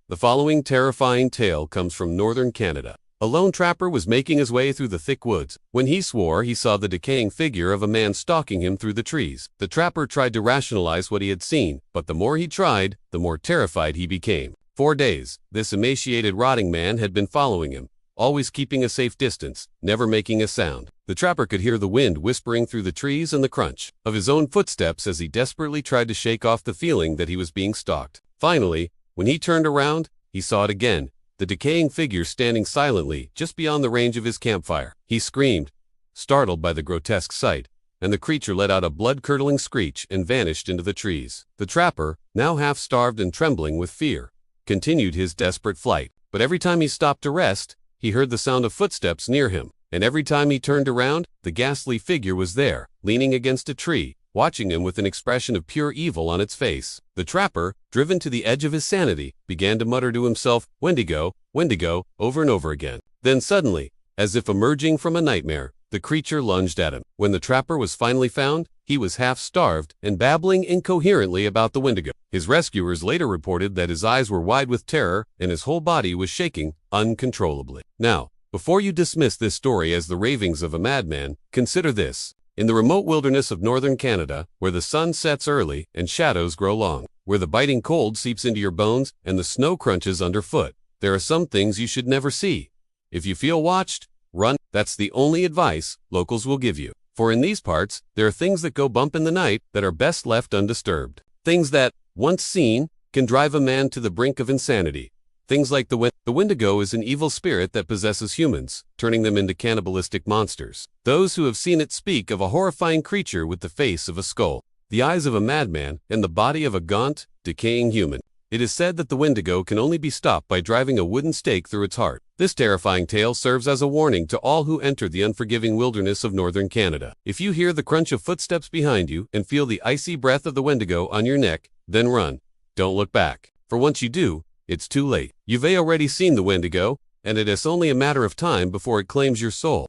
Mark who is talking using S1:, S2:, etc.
S1: The following terrifying tale comes from northern Canada. A lone trapper was making his way through the thick woods when he swore he saw the decaying figure of a man stalking him through the trees. The trapper tried to rationalize what he had seen, but the more he tried, the more terrified he became. 4 days, this emaciated, rotting man had been following him, always keeping a safe distance, never making a sound. The trapper could hear the wind whispering through the trees and the crunch of his own footsteps as he desperately tried to shake off the feeling that he was being stalked. Finally, when he turned around, he saw it again, the decaying figure standing silently just beyond the range of his campfire. He screamed, startled by the grotesque sight, and the creature let out a blood-curdling screech and vanished into the trees. The trapper, now half-starved and trembling with fear, continued his desperate flight. But every time he stopped to rest, he heard the sound of footsteps near him, and every time he turned around, the ghastly figure was there, leaning against a tree, watching him with an expression of pure evil on its face. The trapper, driven to the edge of his sanity, began to mutter to himself, "Wendigo, Wendigo," over and over again. Then suddenly, as if emerging from a nightmare, the creature lunged at him. When the trapper was finally found, he was half-starved and babbling incoherently about the Wendigo. His rescuers later reported that his eyes were wide with terror and his whole body was shaking uncontrollably. Now, before you dismiss this story as the ravings of a madman, consider this. In the remote wilderness of northern Canada, where the sun sets early and shadows grow long, where the biting cold seeps into your bones and the snow crunches underfoot, there are some things you should never see. If you feel watched, run. That's the only advice locals will give you. For in these parts, there are things that go bump in the night that are best left undisturbed. Things that, once seen, can drive a man to the brink of insanity. Things like the Wendigo is an evil spirit that possesses humans, turning them into cannibalistic monsters. Those who have seen it speak of a horrifying creature with the face of a skull, the eyes of a madman, and the body of a gaunt, decaying human. It is said that the Wendigo can only be stopped by driving a wooden stake through its heart. This terrifying tale serves as a warning to all who enter the unforgiving wilderness of northern Canada. If you hear the crunch of footsteps behind you and feel the icy breath of the Wendigo on your neck, then run. Don't look back. For once you do, it's too late. You've already seen the Wendigo, and it is only a matter of time before it claims your soul.